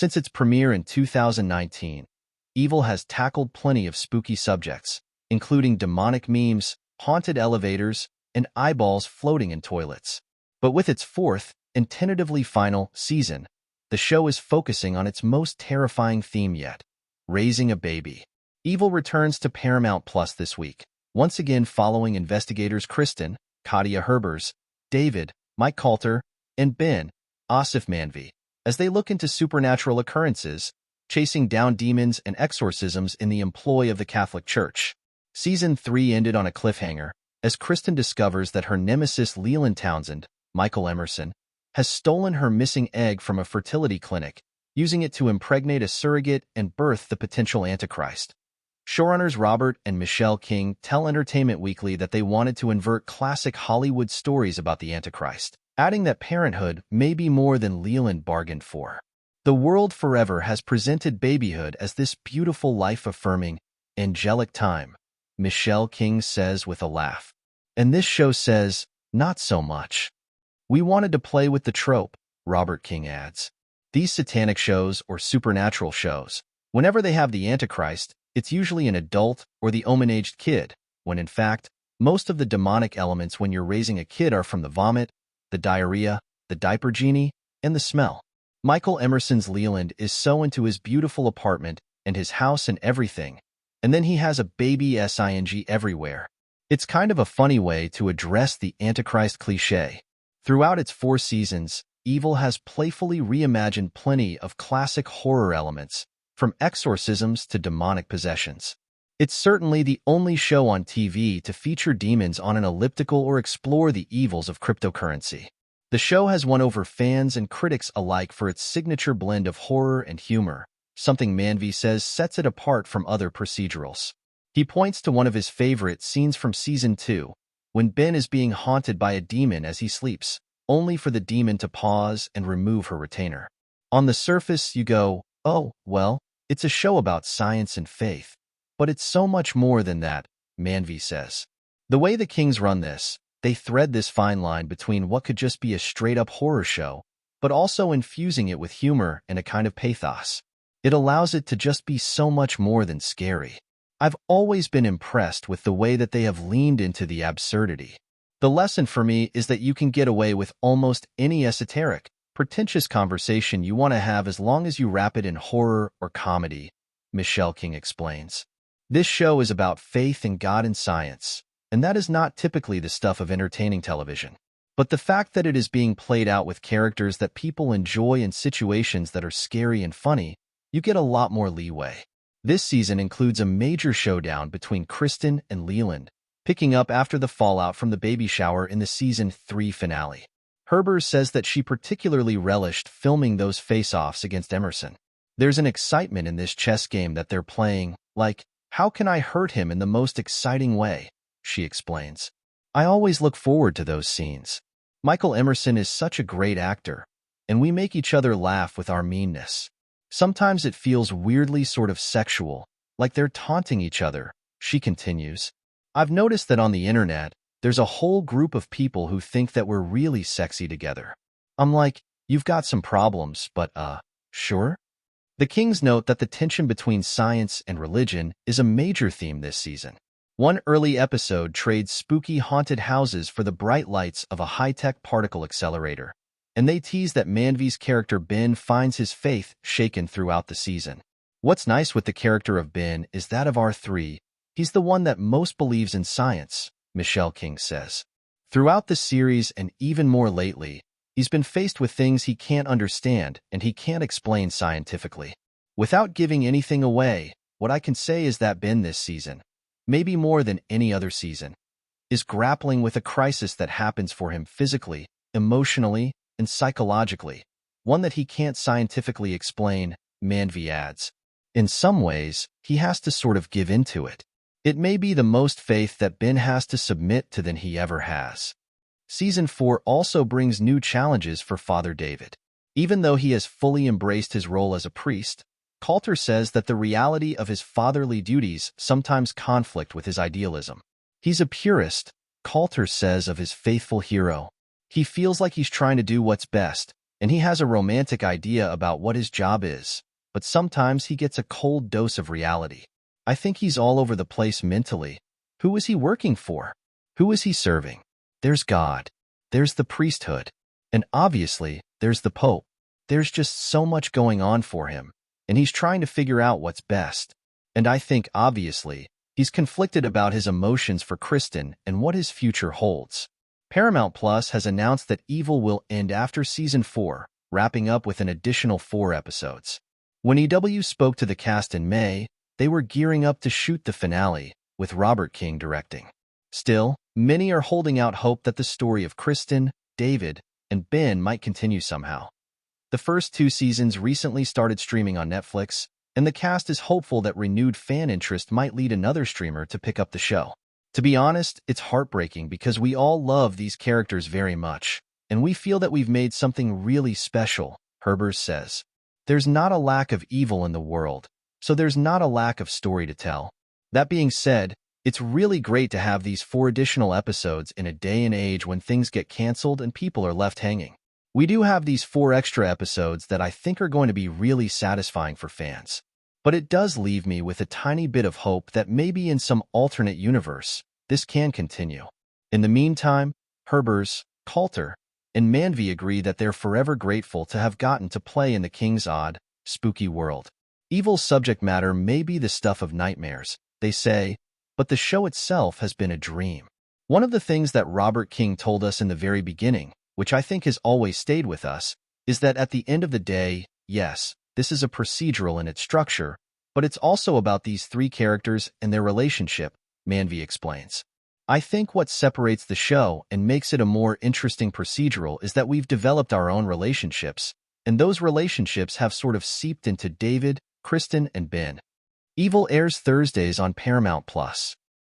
Since its premiere in 2019, Evil has tackled plenty of spooky subjects, including demonic memes, haunted elevators, and eyeballs floating in toilets. But with its fourth, and tentatively final, season, the show is focusing on its most terrifying theme yet: raising a baby. Evil returns to Paramount Plus this week, once again following investigators Kristen, Katia Herbers, David, Mike Coulter, and Ben, Asif Manvi, as they look into supernatural occurrences, chasing down demons and exorcisms in the employ of the Catholic Church. Season 3 ended on a cliffhanger, as Kristen discovers that her nemesis Leland Townsend, Michael Emerson, has stolen her missing egg from a fertility clinic, using it to impregnate a surrogate and birth the potential Antichrist. Showrunners Robert and Michelle King tell Entertainment Weekly that they wanted to invert classic Hollywood stories about the Antichrist, adding that parenthood may be more than Leland bargained for. The world forever has presented babyhood as this beautiful, life-affirming, angelic time, Michelle King says with a laugh. And this show says, not so much. We wanted to play with the trope, Robert King adds. These satanic shows or supernatural shows, whenever they have the Antichrist, it's usually an adult or the omen-aged kid, when in fact, most of the demonic elements when you're raising a kid are from the vomit, the diarrhea, the diaper genie, and the smell. Michael Emerson's Leland is so into his beautiful apartment and his house and everything, and then he has a baby SING everywhere. It's kind of a funny way to address the Antichrist cliché. Throughout its 4 seasons, Evil has playfully reimagined plenty of classic horror elements, from exorcisms to demonic possessions. It's certainly the only show on TV to feature demons on an elliptical or explore the evils of cryptocurrency. The show has won over fans and critics alike for its signature blend of horror and humor, something Manvi says sets it apart from other procedurals. He points to one of his favorite scenes from Season 2, when Ben is being haunted by a demon as he sleeps, only for the demon to pause and remove her retainer. On the surface, you go, oh, well, it's a show about science and faith. But it's so much more than that, Manvi says. The way the Kings run this, they thread this fine line between what could just be a straight-up horror show, but also infusing it with humor and a kind of pathos. It allows it to just be so much more than scary. I've always been impressed with the way that they have leaned into the absurdity. The lesson for me is that you can get away with almost any esoteric, pretentious conversation you want to have as long as you wrap it in horror or comedy, Michelle King explains. This show is about faith in God and science, and that is not typically the stuff of entertaining television. But the fact that it is being played out with characters that people enjoy in situations that are scary and funny, you get a lot more leeway. This season includes a major showdown between Kristen and Leland, picking up after the fallout from the baby shower in the Season 3 finale. Herbers says that she particularly relished filming those face-offs against Emerson. There's an excitement in this chess game that they're playing, like, how can I hurt him in the most exciting way, she explains. I always look forward to those scenes. Michael Emerson is such a great actor, and we make each other laugh with our meanness. Sometimes it feels weirdly sort of sexual, like they're taunting each other, she continues. I've noticed that on the internet, there's a whole group of people who think that we're really sexy together. I'm like, you've got some problems, but sure? The Kings note that the tension between science and religion is a major theme this season. One early episode trades spooky haunted houses for the bright lights of a high-tech particle accelerator, and they tease that Manvi's character Ben finds his faith shaken throughout the season. What's nice with the character of Ben is that of our 3, he's the one that most believes in science, Michelle King says. Throughout the series and even more lately, he's been faced with things he can't understand and he can't explain scientifically. Without giving anything away, what I can say is that Ben this season, maybe more than any other season, is grappling with a crisis that happens for him physically, emotionally, and psychologically, one that he can't scientifically explain, Manvi adds. In some ways, he has to sort of give into it. It may be the most faith that Ben has to submit to than he ever has. Season 4 also brings new challenges for Father David. Even though he has fully embraced his role as a priest, Coulter says that the reality of his fatherly duties sometimes conflict with his idealism. He's a purist, Coulter says of his faithful hero. He feels like he's trying to do what's best, and he has a romantic idea about what his job is, but sometimes he gets a cold dose of reality. I think he's all over the place mentally. Who is he working for? Who is he serving? There's God. There's the priesthood. And obviously, there's the Pope. There's just so much going on for him, and he's trying to figure out what's best. And I think, obviously, he's conflicted about his emotions for Kristen and what his future holds. Paramount Plus has announced that Evil will end after Season 4, wrapping up with an additional 4 episodes. When EW spoke to the cast in May, they were gearing up to shoot the finale, with Robert King directing. Still, many are holding out hope that the story of Kristen, David, and Ben might continue somehow. The first 2 seasons recently started streaming on Netflix, and the cast is hopeful that renewed fan interest might lead another streamer to pick up the show. To be honest, it's heartbreaking because we all love these characters very much, and we feel that we've made something really special, Herbers says. There's not a lack of evil in the world, so there's not a lack of story to tell. That being said, it's really great to have these 4 additional episodes in a day and age when things get canceled and people are left hanging. We do have these 4 extra episodes that I think are going to be really satisfying for fans. But it does leave me with a tiny bit of hope that maybe in some alternate universe, this can continue. In the meantime, Herbers, Coulter, and Manvey agree that they're forever grateful to have gotten to play in the King's odd, spooky world. Evil's subject matter may be the stuff of nightmares, they say, but the show itself has been a dream. One of the things that Robert King told us in the very beginning, which I think has always stayed with us, is that at the end of the day, yes, this is a procedural in its structure, but it's also about these 3 characters and their relationship, Manvey explains. I think what separates the show and makes it a more interesting procedural is that we've developed our own relationships, and those relationships have sort of seeped into David, Kristen, and Ben. Evil airs Thursdays on Paramount Plus.